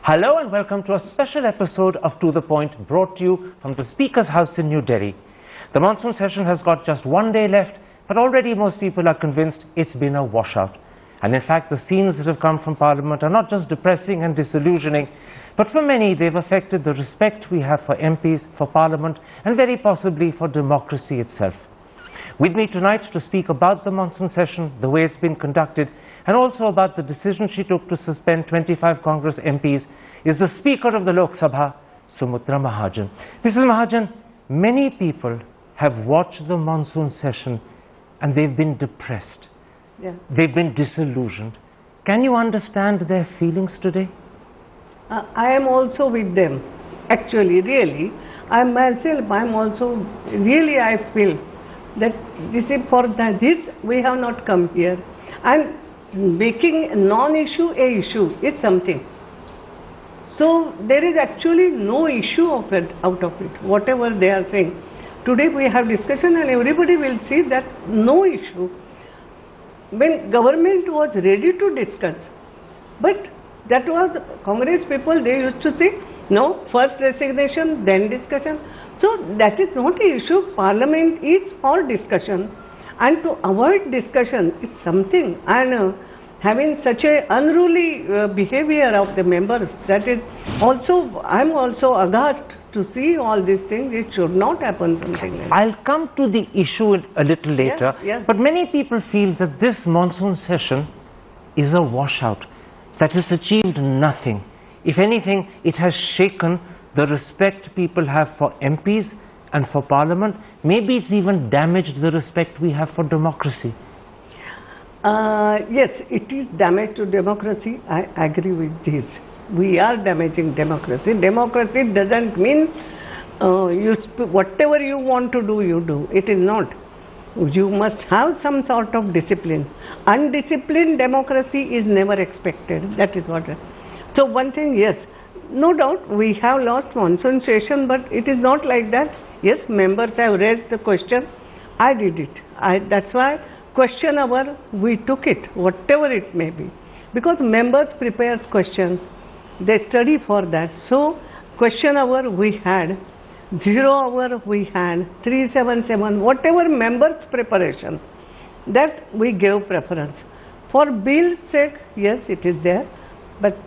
Hello and welcome to a special episode of To The Point, brought to you from the Speaker's House in New Delhi. The monsoon session has got just one day left, but already most people are convinced it's been a washout. And in fact, the scenes that have come from Parliament are not just depressing and disillusioning, but for many they've affected the respect we have for MPs, for Parliament, and very possibly for democracy itself. With me tonight to speak about the monsoon session, the way it's been conducted, and also about the decision she took to suspend 25 Congress MPs, is the Speaker of the Lok Sabha, Sumitra Mahajan. Mrs. Mahajan, many people have watched the monsoon session and they've been depressed. Yeah. They've been disillusioned. Can you understand their feelings today? I am also with them. Actually, really, I myself, I'm also, really I feel that this is for this we have not come here. And making a non-issue a issue is something. So there is actually no issue of it, out of it, whatever they are saying. Today we have discussion and everybody will see that no issue. When government was ready to discuss, but that was Congress people, they used to say, no, first resignation, then discussion. So that is not an issue. Parliament is for discussion. And to avoid discussion is something, and having such a unruly behavior of the members, that is also, I am also aghast to see all these things. It should not happen, something like that. I'll come to the issue a little later, yes. But many people feel that this monsoon session is a washout, that has achieved nothing. If anything, it has shaken the respect people have for MPs and for Parliament. Maybe it's even damaged the respect we have for democracy. Yes, it is damage to democracy. I agree with this. We are damaging democracy. Democracy doesn't mean whatever you want to do, you do. It is not. You must have some sort of discipline. Undisciplined democracy is never expected. That is what. So one thing, yes, no doubt we have lost monsoon session, but it is not like that. Yes, members have raised the question. I did it. That's why question hour we took it, whatever it may be, because members prepare questions. They study for that. So question hour we had, 0 hour we had, 377, whatever members' preparation, that we gave preference. For bill's sake, yes, it is there, but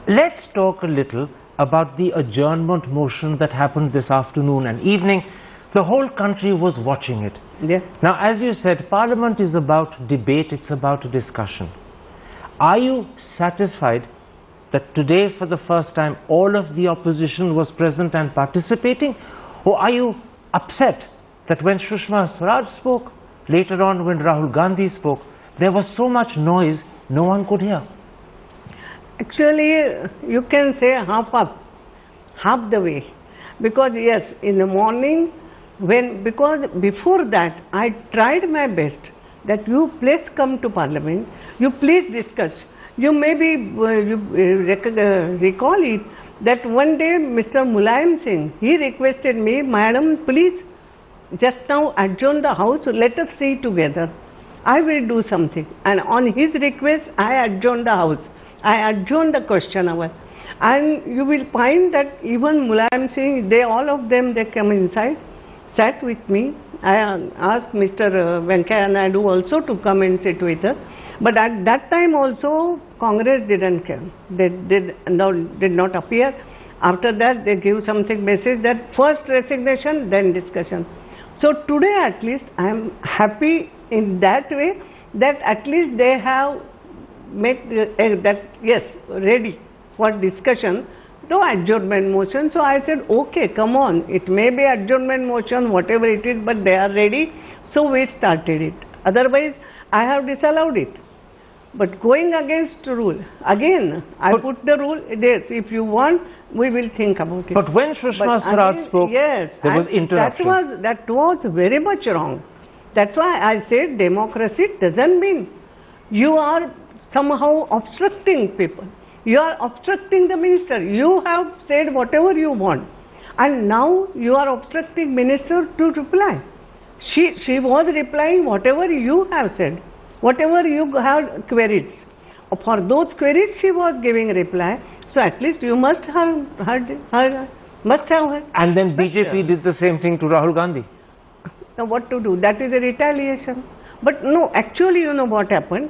let's talk a little about the adjournment motion that happened this afternoon and evening. The whole country was watching it. yes. Now, as you said, Parliament is about debate, it's about discussion. Are you satisfied that today, for the first time, all of the opposition was present and participating? Or are you upset that when Sushma Swaraj spoke, later on when Rahul Gandhi spoke, there was so much noise, no one could hear? Actually, you can say half the way. Because yes, in the morning, because before that, I tried my best that you please come to Parliament, you please discuss. You maybe recall it that one day Mr. Mulayam Singh, he requested me, Madam, please just now adjourn the House, let us see together. I will do something. And on his request, I adjourned the House. I adjourned the question hour. And you will find that even Mulayam Singh, all of them, they come inside, sat with me. I asked Mr. Venkaiah Naidu also to come and sit with us. But at that time also, Congress didn't come. They did not appear. After that, they give something message that first resignation, then discussion. So today at least, I am happy in that way that at least they have made that, yes, ready for discussion, no adjournment motion. So I said, okay, come on, it may be adjournment motion, whatever it is, but they are ready. So we started it. Otherwise, I have disallowed it. But going against the rule, again, I put the rule, yes, if you want, we will think about it. But when Sushma Swaraj spoke, yes, there was interruption. That was very much wrong. That's why I said democracy doesn't mean you are somehow obstructing people. You are obstructing the minister. You have said whatever you want. And now you are obstructing minister to reply. She was replying whatever you have said. Whatever you have queried. For those queries she was giving reply. So at least you must have heard. And then BJP did the same thing to Rahul Gandhi. Now what to do? That is a retaliation. But no, actually you know what happened?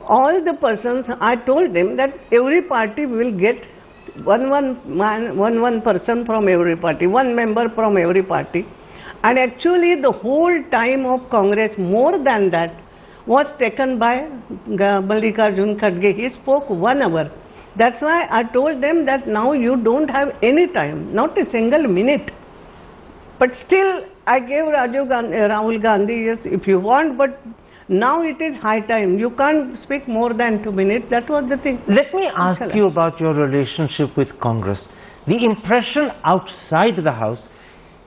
All the persons, I told them that every party will get one person from every party, one member from every party. And actually the whole time of Congress, more than that, was taken by Mallikarjun Kharge. He spoke 1 hour. That's why I told them that now you don't have any time, not a single minute. But still I gave Rahul Gandhi, yes, if you want, but now it is high time. You can't speak more than 2 minutes. That was the thing. Let me ask you about your relationship with Congress. The impression outside the House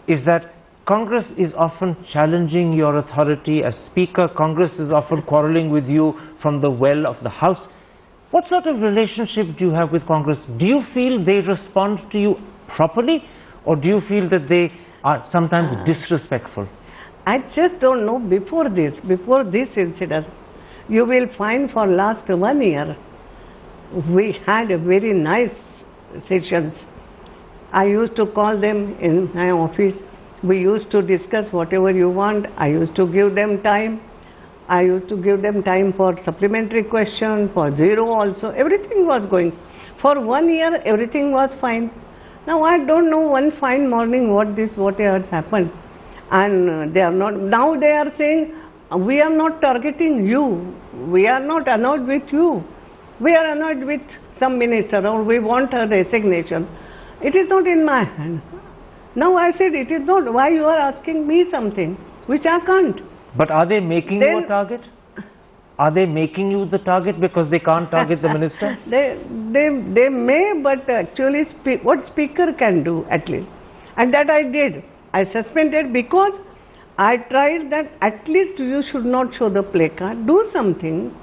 is that Congress is often challenging your authority as Speaker. Congress is often quarreling with you from the well of the House. What sort of relationship do you have with Congress? Do you feel they respond to you properly, or do you feel that they are sometimes disrespectful? I just don't know. Before this incident, you will find for last 1 year, we had a very nice sessions. I used to call them in my office. We used to discuss whatever you want. I used to give them time. I used to give them time for supplementary question, for zero also. Everything was going. For 1 year, everything was fine. Now I don't know, one fine morning what has happened. And they are not, now they are saying, we are not targeting you. We are not annoyed with you. We are annoyed with some minister, or we want a resignation. It is not in my hand. Now I said, it is not. Why you are asking me something which I can't? But are they making you a target? Are they making you the target because they can't target the minister? They may, but actually what speaker can do at least. And that I did. I suspended because I tried that at least you should not show the placard. Do something.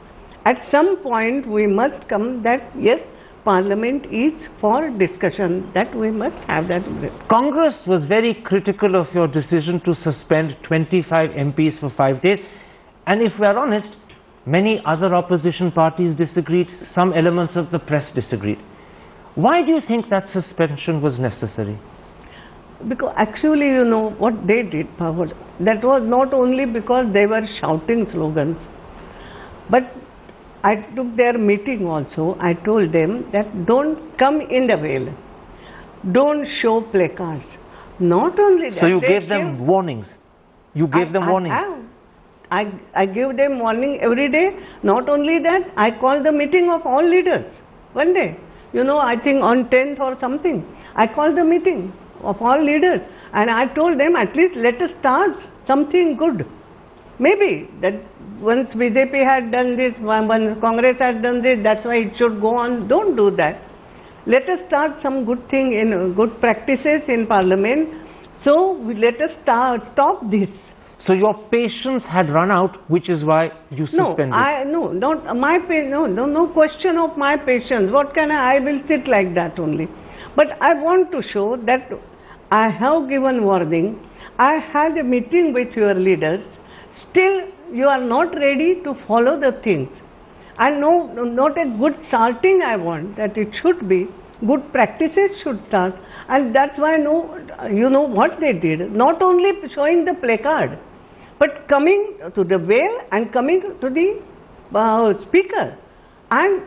At some point we must come that yes, Parliament is for discussion, that we must have that. Congress was very critical of your decision to suspend 25 MPs for 5 days. And if we are honest, many other opposition parties disagreed, some elements of the press disagreed. Why do you think that suspension was necessary? Because actually, you know, what they did, that was not only because they were shouting slogans, but I took their meeting also. I told them that don't come in the veil, don't show placards. Not only that. So you gave them warnings? You gave them warnings? I give them warning every day. Not only that, I called the meeting of all leaders one day. You know, I think on 10th or something, I called the meeting of all leaders, and I told them at least let us start something good. Maybe that once BJP had done this, when Congress had done this, that's why it should go on. Don't do that. Let us start some good thing in good practices in Parliament. So let us stop this. So your patience had run out, which is why you suspended. No question of my patience. What can I will sit like that only. But I want to show that I have given warning. I had a meeting with your leaders. Still, you are not ready to follow the things. And no, not a good starting I want, that it should be. Good practices should start. And that's why, you know what they did. Not only showing the placard, but coming to the veil and coming to the speaker and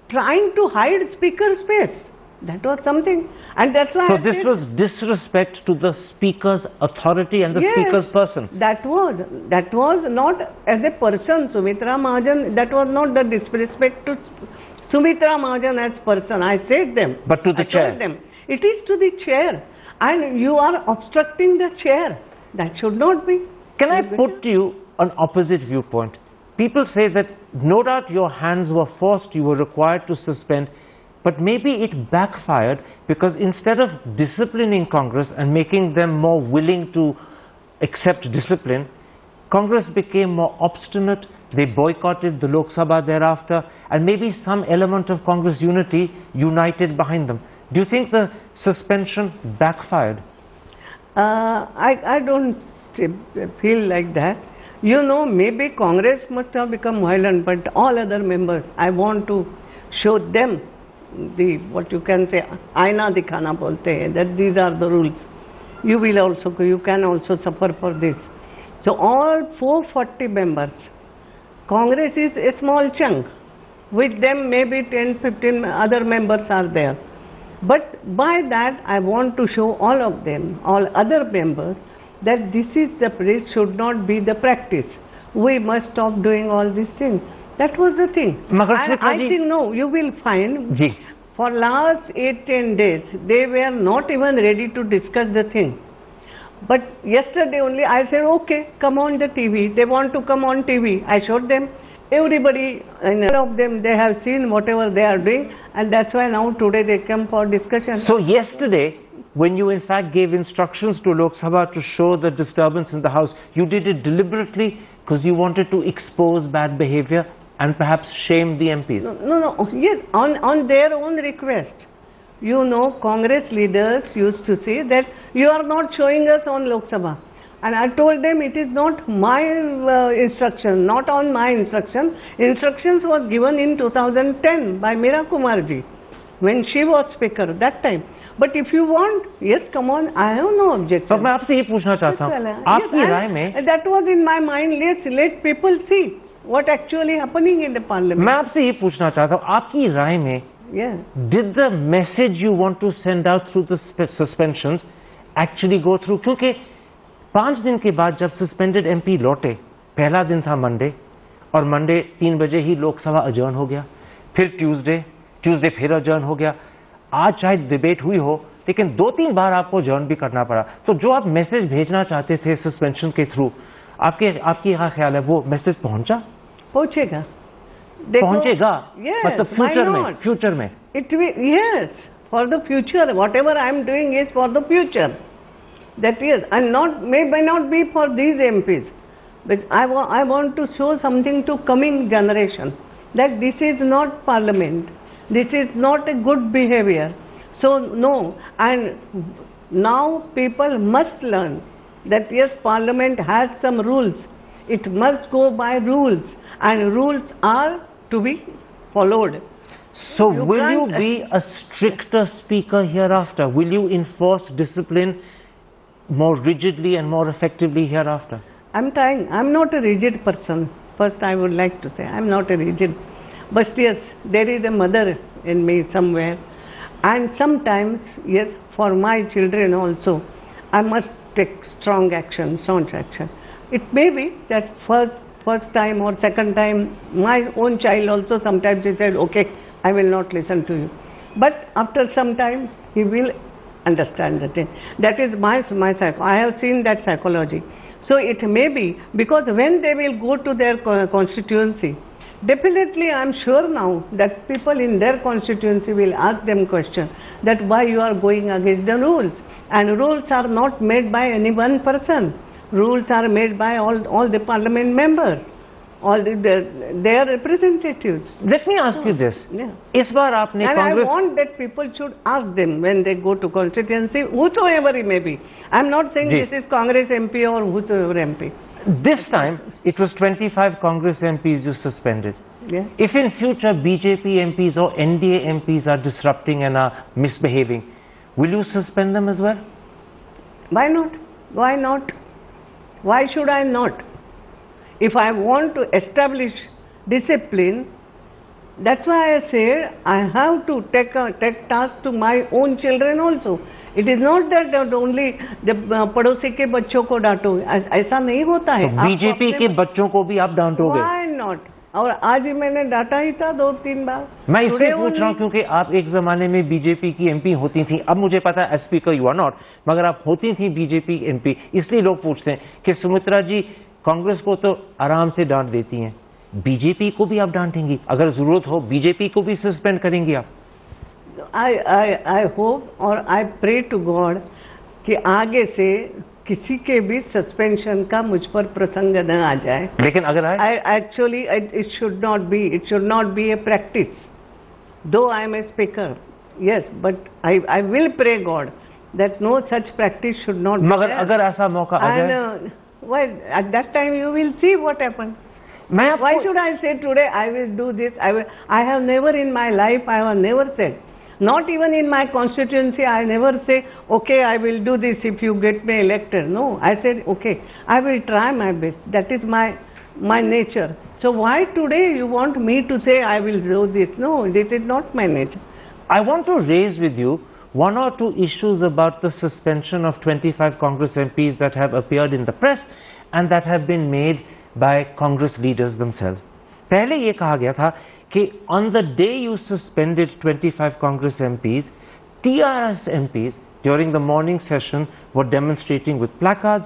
trying to hide speaker's face. That was something, and that's why. So this was disrespect to the speaker's authority and the speaker's person. That was not as a person, Sumitra Mahajan. That was not the disrespect to Sumitra Mahajan as person. I said them. But to the chair. I told them, it is to the chair, and you are obstructing the chair. That should not be. Can I put to you an opposite viewpoint? People say that no doubt your hands were forced, you were required to suspend. But maybe it backfired because instead of disciplining Congress and making them more willing to accept discipline, Congress became more obstinate. They boycotted the Lok Sabha thereafter, and maybe some element of Congress unity united behind them. Do you think the suspension backfired? I don't feel like that. You know, maybe Congress must have become violent, but all other members, I want to show them the what you can say, aina dikhana bolte hai, that these are the rules. You can also suffer for this. So all 440 members, Congress is a small chunk. With them maybe 10, 15 other members are there. But by that I want to show all of them, all other members, that this should not be the practice. We must stop doing all these things. That was the thing. And I think no, you will find for last 8-10 days they were not even ready to discuss the thing. But yesterday only I said, okay, come on the TV. They want to come on TV. I showed them. Everybody, all of them, they have seen whatever they are doing, and that's why now today they come for discussion. So yesterday, when you in fact gave instructions to Lok Sabha to show the disturbance in the House, you did it deliberately because you wanted to expose bad behavior and perhaps shame the MPs? No, yes, on their own request. You know, Congress leaders used to say that you are not showing us on Lok Sabha. And I told them it is not my instruction, not on my instruction. Instructions was given in 2010 by Meera Kumarji when she was speaker that time. But if you want, yes, come on, I have no objection. So मैं आपसे ये पूछना चाहता हूँ, आपकी राय में that was in my mind. Let people see what actually happening in the parliament. मैं आपसे ये पूछना चाहता हूँ, आपकी राय में did the message you want to send out through the suspensions actually go through? क्योंकि 5 दिन के बाद जब सस्पेंडेड एमपी लौटे, पहला दिन था मंडे, और मंडे 3 बजे ही लोकसभा अजर्न हो गया, फिर ट्यूसडे फिर अजर्न हो गया। आज चाहे डिबेट हुई हो, लेकिन 2-3 बार आपको अजर्न भी करना पड़ा। तो जो आप मैसेज भेजना चाहते थे सस्पेंशन के थ्रू, आपकी क्या ख्याल है, वो मैसेज पहुंचा? पहुंचेगा, मतलब फ्यूचर में it will, yes, for the future, whatever I am doing is for the future. That is, and may not be for these MPs, but I want to show something to coming generation, that this is not parliament, this is not a good behavior. So no, and now people must learn that yes, parliament has some rules, it must go by rules, and rules are to be followed. So will you be a stricter speaker hereafter? Will you enforce discipline more rigidly and more effectively hereafter? I'm trying. I'm not a rigid person. First, I would like to say I'm not a rigid. But yes, there is a mother in me somewhere. And sometimes, yes, for my children also, I must take strong action, staunch action. It may be that first time or second time, my own child also sometimes he said, okay, I will not listen to you. But after some time, he will understand the thing. That is my psycho. I have seen that psychology. So it may be because when they will go to their constituency, definitely I am sure now that people in their constituency will ask them question that why you are going against the rules. And rules are not made by any one person. Rules are made by all the parliament members, all their representatives. Let me ask you this. इस बार आपने and I want that people should ask them when they go to constituency, whosoever it may be. I am not saying this is Congress MP or whosoever MP. This time it was 25 Congress MPs you suspended. If in future BJP MPs or NDA MPs are disrupting and are misbehaving, will you suspend them as well? Why not? Why not? Why should I not? If I want to establish discipline, that's why I say I have to take task to my own children also. It is not that only the पड़ोसी के बच्चों को डांटो, ऐसा नहीं होता है. तो BJP के बच्चों को भी आप डांटोगे? Why not? और आज ही मैंने डांटा ही था 2-3 बार. मैं इसलिए पूछ रहा हूँ क्योंकि आप एक जमाने में बीजेपी की एमपी होती थी. अब मुझे पता है as speaker you are not, मगर आप होती थी बीजेपी एमपी. इसलिए लोग पूछते हैं कि सुमित्रा जी कांग्रेस को तो आराम से डांट देती हैं, बीजेपी को भी आप डांटेंगी? अगर जरूरत हो बीजेपी को भी सस्पेंड करेंगी आप? I hope और I pray to God कि आगे से किसी के भी सस्पेंशन का मुझ पर प्रसंग न आ जाए. लेकिन अगर actually it should not be a practice. Though I am a speaker, yes, but I will pray God that no such practice should not be. मगर अगर ऐसा मौका आ जाए, well, at that time you will see what happens. Why should I say today I will do this? I have never in my life, I have never said. Not even in my constituency, I never say, okay, I will do this if you get me elected. No, I said, okay, I will try my best. That is my nature. So why today you want me to say I will do this? No, this is not my nature. I want to raise with you one or two issues about the suspension of 25 Congress MPs that have appeared in the press and that have been made by Congress leaders themselves. पहले ये कहा गया था कि on the day you suspended 25 Congress MPs, TRS MPs during the morning session were demonstrating with placards.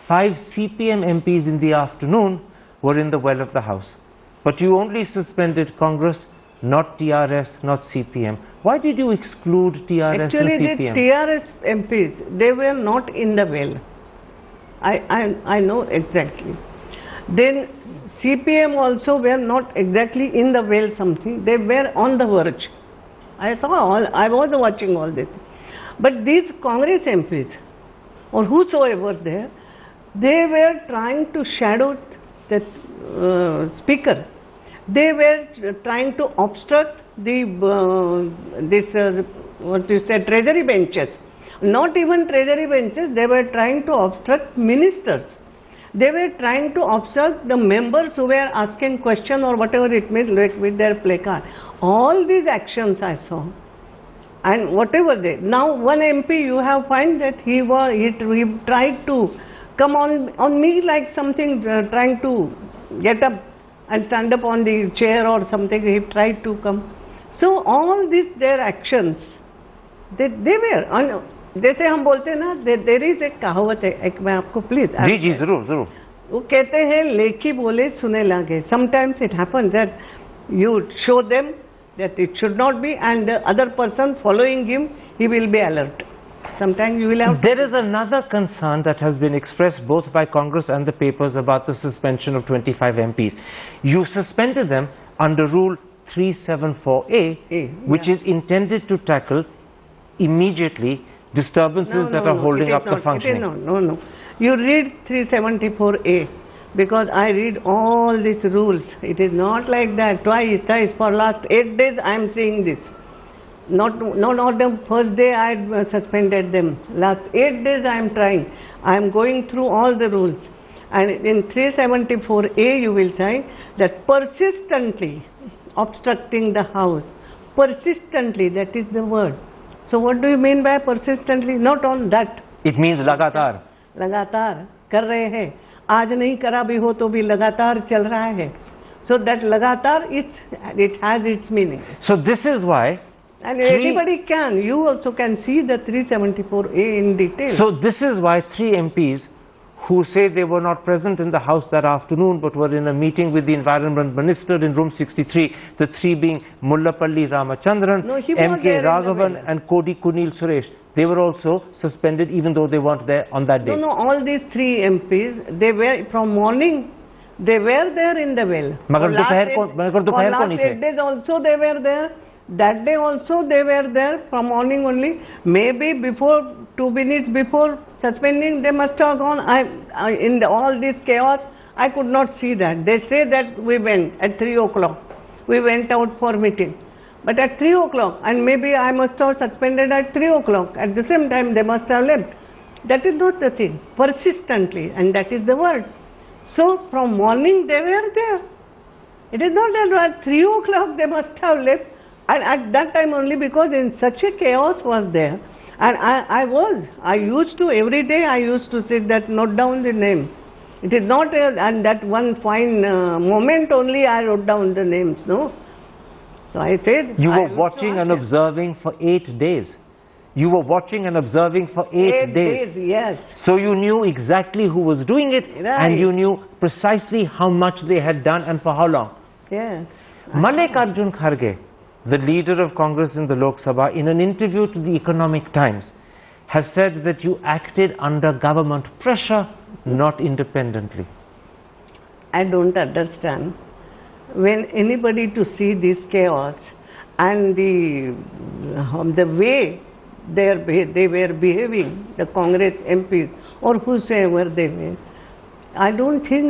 5 CPM MPs in the afternoon were in the well of the House. But you only suspended Congress, not TRS, not CPM. Why did you exclude TRS Actually, and CPM? the TRS MPs, they were not in the well. I know exactly. Then CPM also were not exactly in the well something. They were on the verge. I was watching all this. But these Congress MPs, or whosoever there, they were trying to shadow the speaker. They were trying to obstruct the treasury benches. Not even treasury benches, they were trying to obstruct ministers. They were trying to obstruct the members who were asking question or whatever it means, like with their placard. All these actions I saw. And whatever they, now one MP you have find that he tried to come on me like something, trying to get up and stand up on the chair or something, he tried to come. So all these their actions, they were, जैसे हम बोलते हैं ना, there is एक कहावत है, एक मैं आपको प्लीज जी जरूर जरूर, वो कहते हैं लेखी बोले सुने लागे. Sometimes it happens that you show them that it should not be, and the other person following him, he will be alert. Sometimes you will have. There is another concern that has been expressed both by Congress and the papers about the suspension of 25 MPs. You suspended them under Rule 374A, which is intended to tackle immediately disturbances that are holding up the functioning. No. You read 374A, because I read all these rules. It is not like that. Twice for last 8 days I am seeing this. Not the first day I suspended them. Last 8 days I am trying. I am going through all the rules. And in 374A you will find that persistently obstructing the House. Persistently, that is the word. So what do you mean by persistently? Not on that. It means लगातार. लगातार कर रहे हैं. आज नहीं करा भी हो तो भी लगातार चल रहा है. So that लगातार, it has its meaning. So this is why. And anybody can. You also can see the 374A in detail. So this is why 3 MPs who say they were not present in the House that afternoon but were in a meeting with the Environment Minister in room 63, the 3 being Mullapalli Ramachandran, M.K. Raghavan and Kodi Kunil Suresh, they were also suspended even though they weren't there on that day. No, all these 3 MPs, they were from morning, they were there in the well. last 8 days also they were there. That day also they were there from morning only. Maybe before 2 minutes before suspending they must have gone. In all this chaos I could not see that. They say that we went at 3 o'clock. We went out for meeting. But at 3 o'clock, and maybe I must have suspended at 3 o'clock. At the same time they must have left. That is not the thing. Persistently, and that is the word. So from morning they were there. It is not that at 3 o'clock they must have left. And at that time only, because in such a chaos was there, and I used to, every day I used to sit that, note down the names. It is not, and that one fine moment only I wrote down the names, no. So I said. You were watching and observing for 8 days. You were watching and observing for 8 days. 8 days, yes. So you knew exactly who was doing it, right. And you knew precisely how much they had done and for how long. Yes. Mallikarjun Kharge, the leader of Congress in the Lok Sabha, in an interview to the Economic Times, has said that you acted under government pressure, not independently. I don't understand. When anybody to see this chaos and the way they were behaving, the Congress MPs or whosoever they were, I don't think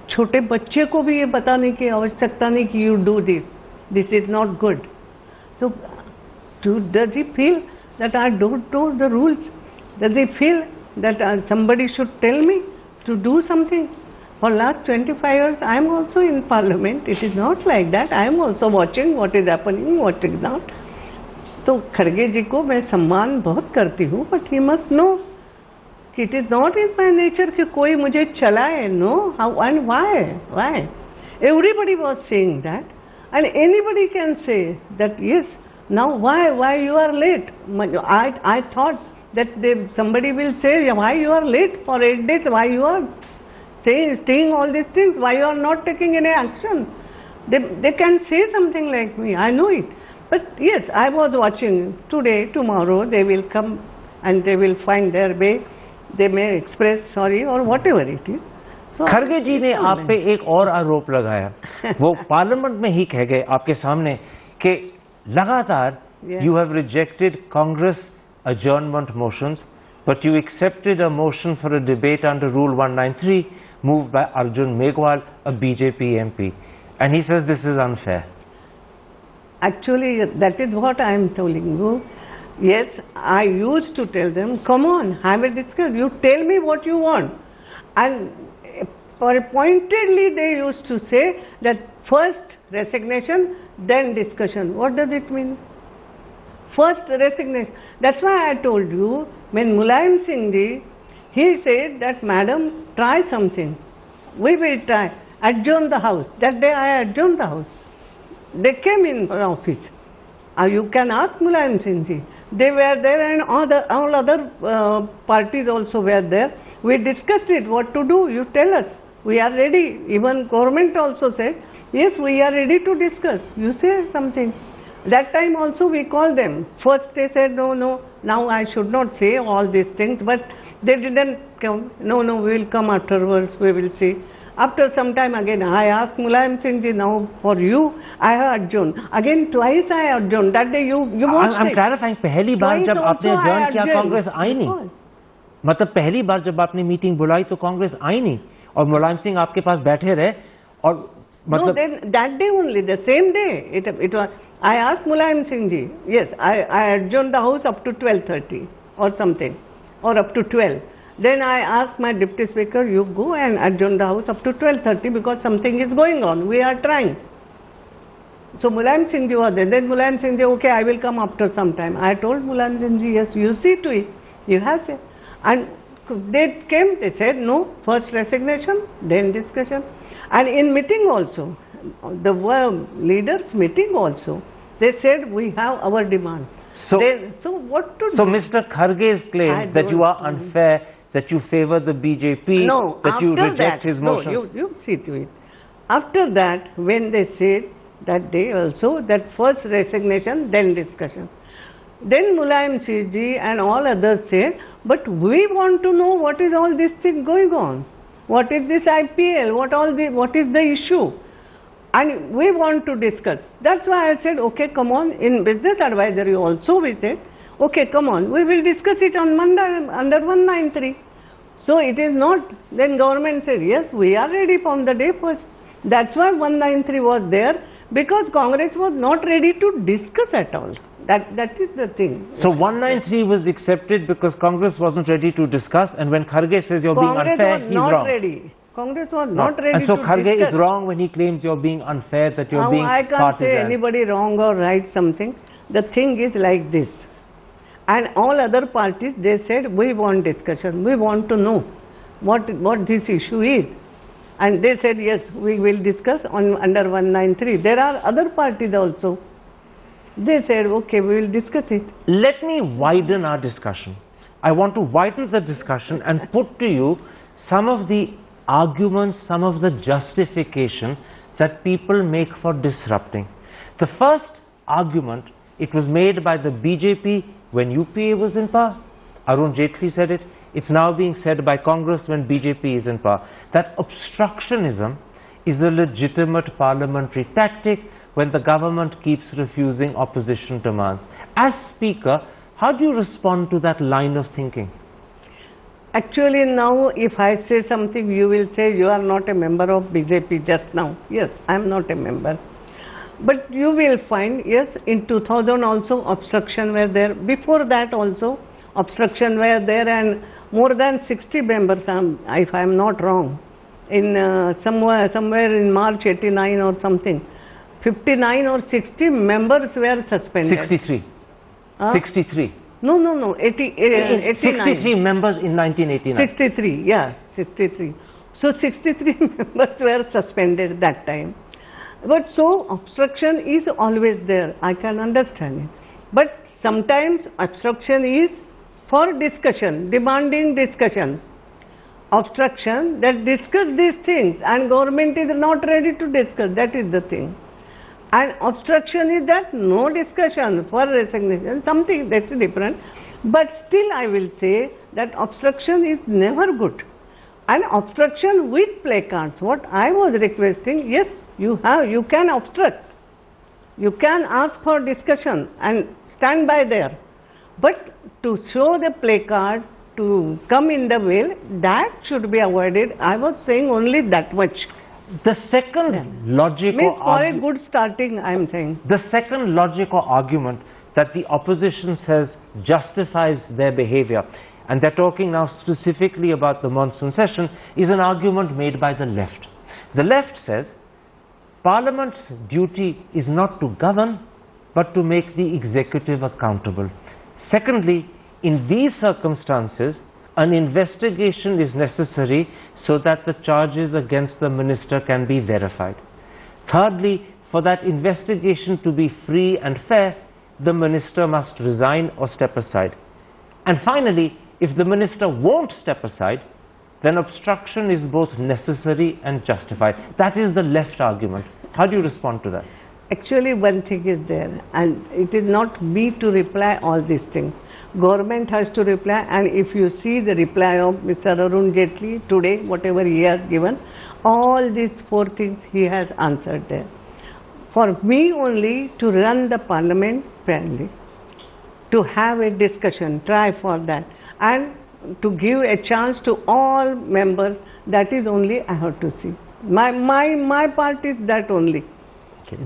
छोटे बच्चे को भी ये बताने की आवश्यकता नहीं कि you do this. This is not good. So, does he feel that I don't know the rules? Does he feel that somebody should tell me to do something? For last 25 years, I am also in Parliament. It is not like that. I am also watching what is happening, what is not. तो खड़गे जी को मैं सम्मान बहुत करती हूँ, but he must know it is not in my nature कि कोई मुझे चलाए. No, how and why? Why? Everybody was saying that, and anybody can say that yes. Now why you are late? I thought that somebody will say why you are late for 8 days. Why you are saying all these things? Why you are not taking any action? They can say something like me. I know it. But yes, I was watching. Today, tomorrow, they will come and they will find their way. They may express sorry or whatever it is. So, खड़गे जी ने आप पे एक और आरोप लगाया. वो parliament में ही कह गए आपके सामने कि लगातार you have rejected Congress adjournment motions, but you accepted a motion for a debate under Rule 193 moved by Arjun Meghwal, a BJP MP. And he says this is unfair. Actually, that is what I am telling you. Yes, I used to tell them, come on, have a discussion. You tell me what you want. And pointedly they used to say that first resignation, then discussion. What does it mean? First resignation. That's why I told you, when Mulayam Singh ji, he said that, madam, try something. We will try. Adjourn the house. That day I adjourned the house. They came in office. You can ask Mulayam Singh ji. They were there and all other parties also were there. We discussed it, what to do. You tell us. We are ready. Even government also said, yes, we are ready to discuss. You say something. That time also we called them. First they said, no, now I should not say all these things, but they didn't come. No, we will come afterwards, we will see. After some time again, I asked Mulayam Singh ji, now for you, I have adjourned. Again twice I adjourned. That day you won't I'm clarifying, पहली बार जब आपने adjourn किया कांग्रेस आई नहीं. मतलब पहली बार जब आपने meeting बुलाई तो कांग्रेस आई नहीं और मुलायम सिंह आपके पास बैठे रहे और मतलब. No, then that day only, the same day. It was. I asked Mulayam Singh ji. Yes, I adjourned the house up to 12:30 or something, or up to 12. Then I asked my deputy speaker, you go and adjourn the house up to 12:30 because something is going on. We are trying. So Mulayam Singh ji was there. Then Mulayam Singh ji, okay, I will come after some time. I told Mulayam Singh ji, yes, you see to it. You have to. And they came, they said, no, first resignation, then discussion. And in meeting also, the leaders meeting also, they said we have our demand. So what to do? So Mr. Kharge's claim that you are unfair, that you favor the BJP, no, that you reject his motion. No, you see to it. After that, when they said that day also, that first resignation, then discussion. Then Mulayam Singh ji and all others said, but we want to know what is all this thing going on. What is this IPL? What is the issue? And we want to discuss. That's why I said, okay, come on. In business advisory also we said, okay, come on. We will discuss it on Monday under 193. So it is not. Then government said, yes, we are ready from the day first. That's why 193 was there, because Congress was not ready to discuss at all. That is the thing. So 193 was accepted because Congress wasn't ready to discuss, and when Kharge says you're being unfair, he's wrong. Congress was not ready to discuss. And so Kharge is wrong when he claims you're being unfair, that you're being partisan. I can't say anybody wrong or right something. The thing is like this. And all other parties, they said, we want discussion. We want to know what this issue is. And they said, yes, we will discuss under 193. There are other parties also. They said, okay, we will discuss it. Let me widen our discussion. I want to widen the discussion and put to you some of the arguments, some of the justification that people make for disrupting. The first argument, it was made by the BJP when UPA was in power. Arun Jaitley said it. It's now being said by Congress when BJP is in power. That obstructionism is a legitimate parliamentary tactic when the government keeps refusing opposition demands. As Speaker, how do you respond to that line of thinking? Actually, now if I say something, you will say you are not a member of BJP just now. Yes, I am not a member. But you will find, yes, in 2000 also obstruction were there. Before that also obstruction were there, and more than 60 members, if I am not wrong, in somewhere in March 89 or something, 59 or 60 members were suspended. 63. 63. No, 89. 63 members in 1989. 63, yeah, 63. So 63 members were suspended that time. But so obstruction is always there, I can understand it. But sometimes obstruction is for discussion, demanding discussion. Obstruction that discuss these things and government is not ready to discuss, that is the thing. And obstruction is that no discussion for resignation, something that's different. But still I will say that obstruction is never good. And obstruction with placards, what I was requesting, yes, you can obstruct. You can ask for discussion and stand by there. But to show the placard, to come in the way, that should be avoided. I was saying only that much. The second logical for a good starting, I am saying. The second logical argument that the opposition says justifies their behavior, and they're talking now specifically about the monsoon session, is an argument made by the left. The left says Parliament's duty is not to govern, but to make the executive accountable. Secondly, in these circumstances, an investigation is necessary so that the charges against the minister can be verified. Thirdly, for that investigation to be free and fair, the minister must resign or step aside. And finally, if the minister won't step aside, then obstruction is both necessary and justified. That is the left argument. How do you respond to that? Actually, one thing is there, and it is not me to reply all these things. Government has to reply, and if you see the reply of Mr. Arun Jaitley today, whatever he has given, all these four things he has answered there. For me only to run the parliament fairly, to have a discussion, try for that, and to give a chance to all members, that is only I have to see. My part is that only. Okay.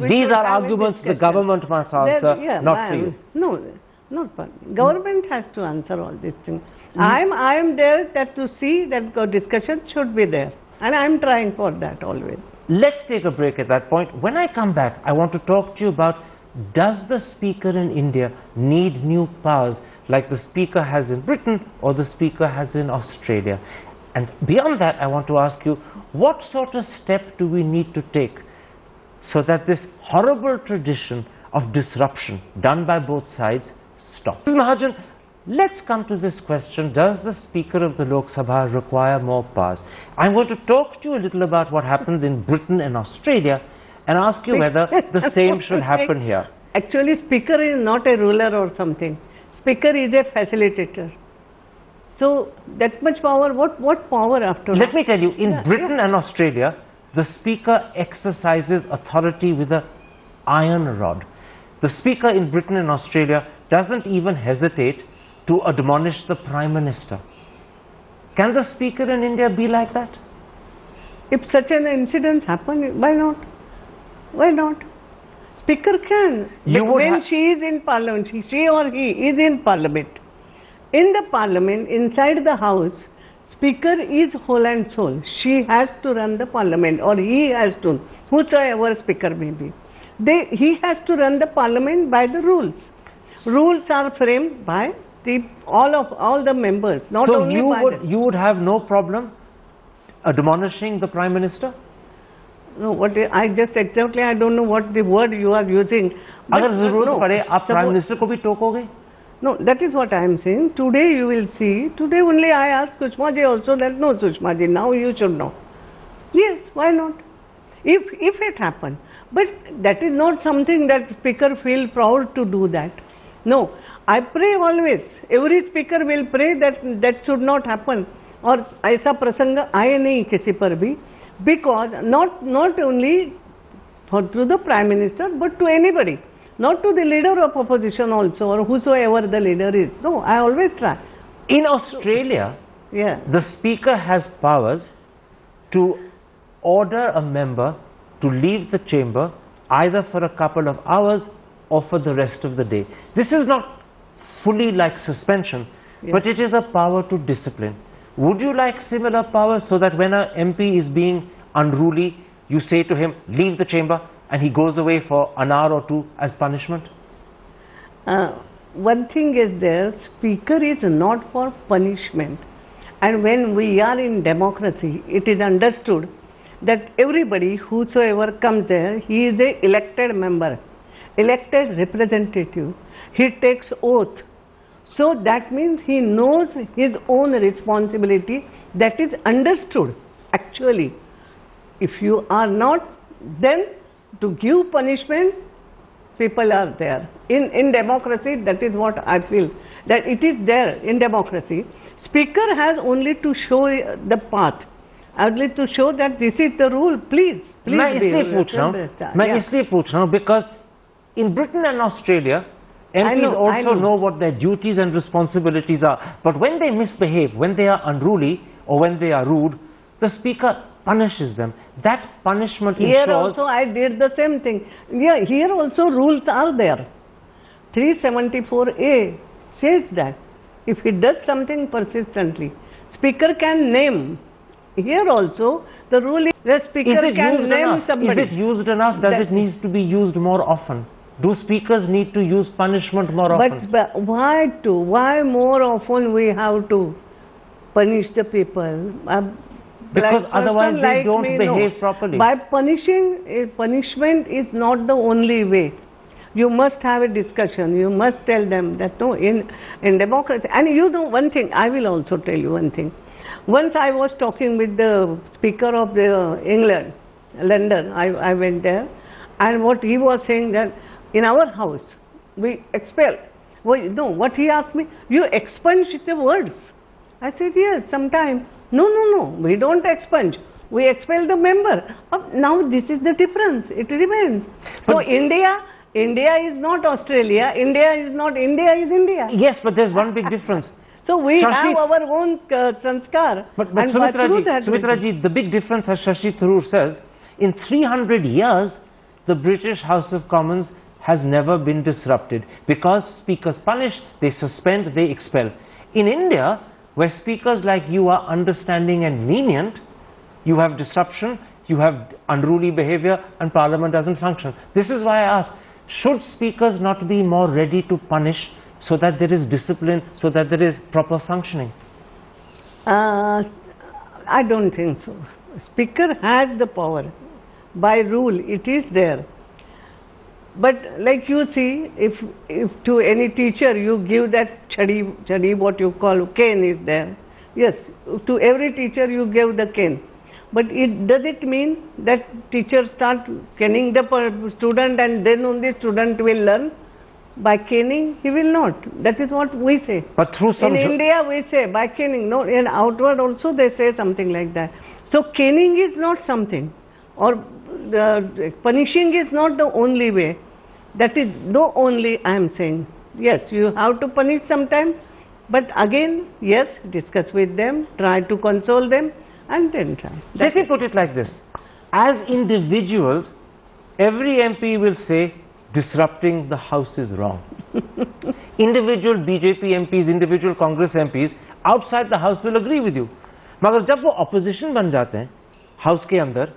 These are arguments the government must answer, not for you. No. Not for me. Government has to answer all these things. I am there that to see that discussion should be there, and I am trying for that always. Let's take a break at that point. When I come back, I want to talk to you about, does the Speaker in India need new powers like the Speaker has in Britain or the Speaker has in Australia? And beyond that, I want to ask you, what sort of step do we need to take so that this horrible tradition of disruption done by both sides stop? Mahajan, let's come to this question. Does the Speaker of the Lok Sabha require more powers? I'm going to talk to you a little about what happens in Britain and Australia and ask you whether the same should happen here. Actually, Speaker is not a ruler or something. Speaker is a facilitator. So, that much power, what power after all? Let me tell you, in Britain and Australia, the Speaker exercises authority with an iron rod. The Speaker in Britain and Australia doesn't even hesitate to admonish the Prime Minister. Can the Speaker in India be like that? If such an incident happens, why not? Why not? Speaker can. When she is in Parliament, she or he is in Parliament. In the Parliament, inside the House, Speaker is whole and soul. She has to run the Parliament, or he has to, whosoever Speaker may be. He has to run the Parliament by the rules. Rules are framed by all the members, not only by you would have no problem admonishing the Prime Minister? No, I don't know what the word you are using. अगर ज़रूरत पड़े आप Prime Minister को भी टोकोगे? No, that is what I am saying. Today you will see, today only I asked Sushma ji also that, no Sushma ji, now you should know. Yes, why not? If it happens. But that is not something that Speaker feel proud to do that. No, I pray always. Every Speaker will pray that should not happen. और ऐसा प्रसंग आए नहीं किसी पर भी, because not only to the Prime Minister but to anybody. Not to the leader of opposition also, or whosoever the leader is. No, I always try. In Australia, Yeah. The Speaker has powers to order a member to leave the chamber either for a couple of hours or for the rest of the day. This is not fully like suspension, but it is a power to discipline. Would you like similar power so that when an MP is being unruly, you say to him, leave the chamber, and he goes away for an hour or two as punishment? One thing is there, Speaker is not for punishment. And when we are in democracy, it is understood that everybody, whosoever comes there, he is a elected member, elected representative. He takes oath. So that means he knows his own responsibility. That is understood actually. If you are not, then to give punishment, people are there. In democracy, that is what I feel, that it is there in democracy. Speaker has only to show the path, only to show that this is the rule, please. मैं इसलिए पूछ रहा हूँ because in Britain and Australia, MPs also know what their duties and responsibilities are. But when they misbehave, when they are unruly or when they are rude, the Speaker punishes them. That punishment ensures... Here also I did the same thing. Yeah, here also rules are there. 374A says that if he does something persistently, Speaker can name. Here also the rule is the Speaker can name somebody. Is it used enough? Does it need to be used more often? Do speakers need to use punishment more often? But why to? Why more often we have to punish the people? Because otherwise they don't behave properly. By punishing, punishment is not the only way. You must have a discussion. You must tell them that no, in democracy. And you know one thing, I will also tell you one thing. Once I was talking with the Speaker of the England, London, I went there, and what he was saying that in our house, we expel. Well, no, what he asked me, you expunge the words. I said, yes, sometimes. No, we don't expunge. We expel the member. Now this is the difference. It remains. So India is not Australia. India is not India is India. Yes, but there's one big difference. So we have our own sanskar. But Sumitra ji, the big difference, as Shashi Tharoor says, in 300 years, the British House of Commons has never been disrupted because speakers punish, they suspend, they expel. In India, where speakers like you are understanding and lenient, you have disruption, you have unruly behavior, and Parliament doesn't function. This is why I ask, should speakers not be more ready to punish so that there is discipline, so that there is proper functioning? I don't think so. Speaker has the power. By rule, it is there. But like you see, if to any teacher you give that chadi, what you call cane is there. Yes, to every teacher you give the cane. But does it mean that teachers start caning the student and then only student will learn? By caning, he will not. That is what we say. But through some in India we say by caning. No, in outward also they say something like that. So caning is not something, or punishing is not the only way. That is the only I am saying. Yes, you have to punish sometimes, but again, yes, discuss with them, try to console them, and then try. Let me put it like this. As individuals, every MP will say, disrupting the House is wrong. Individual BJP MPs, individual Congress MPs, outside the House will agree with you. मगर जब वो opposition बन जाते हैं, House के अंदर,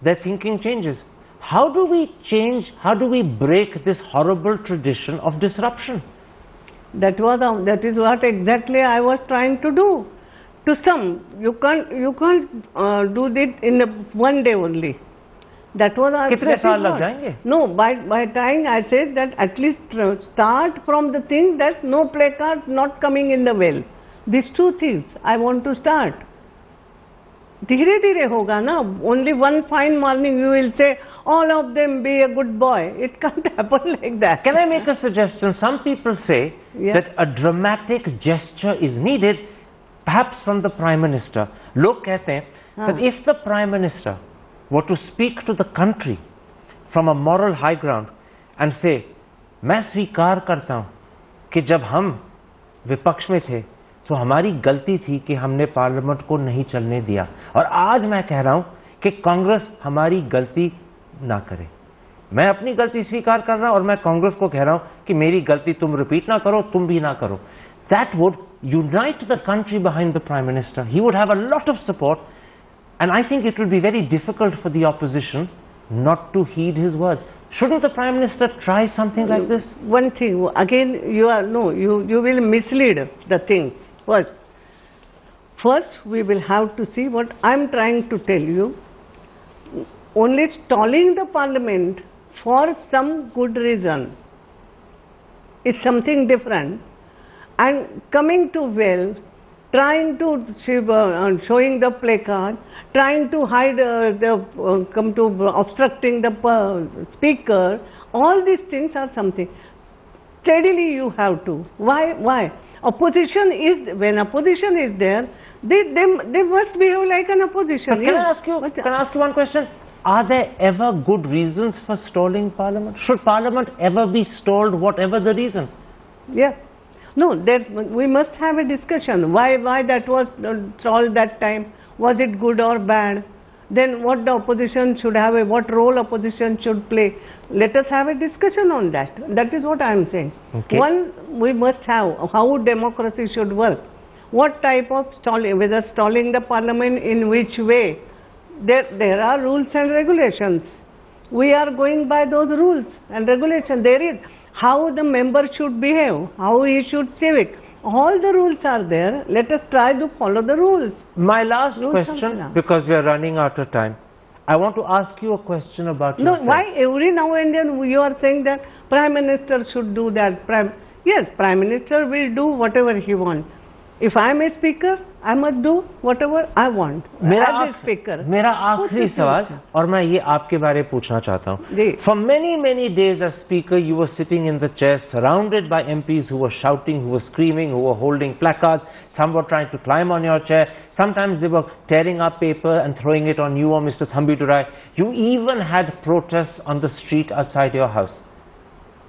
their thinking changes. How do we change, how do we break this horrible tradition of disruption? That is what exactly I was trying to do. To some, you can't do it in one day only. That was कितने साल लग जाएंगे? No, by time I said that at least start from the thing that no placards not coming in the well. These two things I want to start. धीरे धीरे होगा ना. Only one fine morning you will say all of them be a good boy. It can't happen like that. Can I make a suggestion? Some people say that a dramatic gesture is needed, perhaps from the Prime Minister. लोग कहते हैं that if the Prime Minister were to speak to the country from a moral high ground and say, मैं स्वीकार करता हूँ कि जब हम विपक्ष में थे तो हमारी गलती थी कि हमने पार्लियामेंट को नहीं चलने दिया। और आज मैं कह रहा हूं कि कांग्रेस हमारी गलती ना करे। मैं अपनी गलती स्वीकार कर रहा हूं और मैं कांग्रेस को कह रहा हूं कि मेरी गलती तुम रिपीट ना करो, तुम भी ना करो। That would unite the country behind the Prime Minister. He would have a lot of support, and I think it would be very difficult for the opposition not to heed his words. Shouldn't the Prime Minister try something like this? One thing, again, you will mislead the thing. First, we will have to see what I am trying to tell you. Only stalling the Parliament for some good reason is something different. And coming to well, trying to showing the placard, trying to hide obstructing the speaker, all these things are something. Steadily you have to. Why? Opposition is, when opposition is there, they must behave like an opposition. Can I ask you one question? Are there ever good reasons for stalling Parliament? Should Parliament ever be stalled, whatever the reason? Yeah. No, we must have a discussion. Why that was stalled that time? Was it good or bad? Then what the opposition should have, what role opposition should play? Let us have a discussion on that. That is what I am saying. Okay. One, we must have how democracy should work. What type of stalling, whether stalling the Parliament in which way? There are rules and regulations. We are going by those rules and regulations. There is how the member should behave, how he should civic. All the rules are there. Let us try to follow the rules. My last question, because we are running out of time. I want to ask you a question about yourself. No, why every now and then you are saying that Prime Minister should do that? Yes, Prime Minister will do whatever he wants. If I am a speaker, I must do whatever I want. As a speaker. मेरा आखिरी सवाल, और मैं ये आपके बारे में पूछना चाहता हूँ. For many days as speaker, you were sitting in the chair, surrounded by MPs who were shouting, who were screaming, who were holding placards. Some were trying to climb on your chair. Sometimes they were tearing up paper and throwing it on you or Mr. Thambidurai. You even had protests on the street outside your house.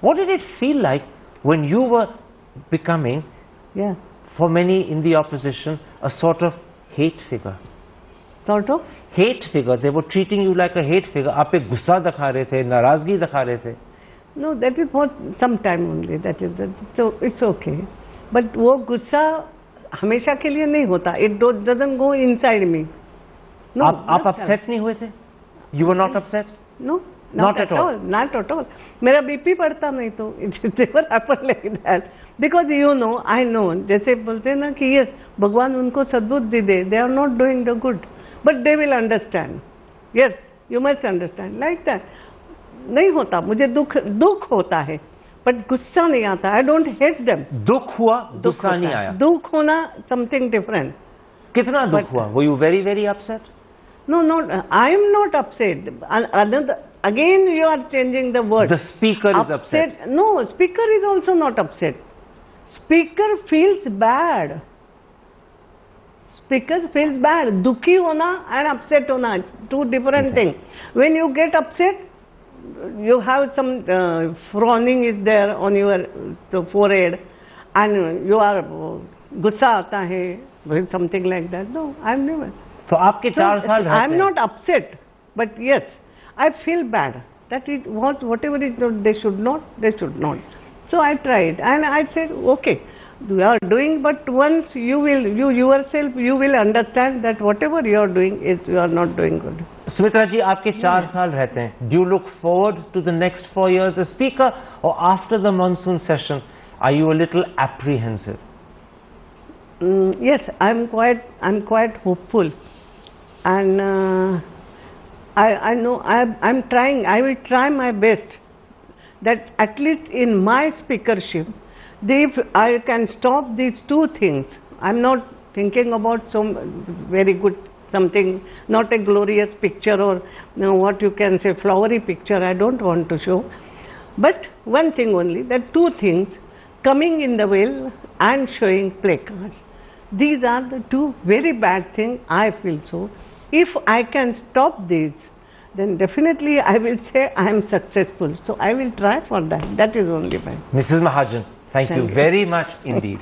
What did it feel like when you were becoming? Yeah. For many in the opposition, a sort of hate figure. Sort of? Hate figure. They were treating you like a hate figure. आप पे गुस्सा दिखा रहे थे, नाराजगी दिखा रहे थे. No, that is for some time only. So it's okay. But वो गुस्सा हमेशा के लिए नहीं होता. It doesn't go inside me. No. आप upset नहीं हुए थे? You were not upset? No. Not at all. Not at all. मेरा BP बढ़ता नहीं तो it never happened like that. Because I know, जैसे बोलते हैं ना कि yes, भगवान उनको सद्बुद्धि दे, they are not doing the good, but they will understand. Yes, you must understand. Like that. नहीं होता, मुझे दुख होता है, but गुस्सा नहीं आता. I don't hate them. दुख हुआ, गुस्सा नहीं आया. दुख होना something different. कितना दुख हुआ? Were you very upset? No, I am not upset. Again you are changing the word. The speaker is upset. No, speaker is also not upset. Speaker feels bad. Speaker feels bad. Dukhi hona and upset hona, two different things. When you get upset, you have some frowning is there on your forehead, and you are gussa aata hai, something like that. No, I am never. So आपके 4 साल रहते हैं. I am not upset, but yes, I feel bad that it was whatever it was, they should not. So I tried and I said, okay, you are doing, but once you yourself will understand that whatever you are doing is you are not doing good. Sumitra ji, आपके 4 साल रहते हैं. Do you look forward to the next 4 years as speaker, or after the monsoon session, are you a little apprehensive? Yes, I'm quite hopeful. And I know I'm trying. I will try my best that at least in my speakership, if I can stop these two things. I'm not thinking about some very good something, not a glorious picture or what you can say flowery picture. I don't want to show. But one thing only, that two things, coming in the well and showing placards. These are the two very bad things, I feel so. If I can stop these, then definitely I will say I am successful. So I will try for that. That is only my. Mrs. Mahajan, thank you very much indeed.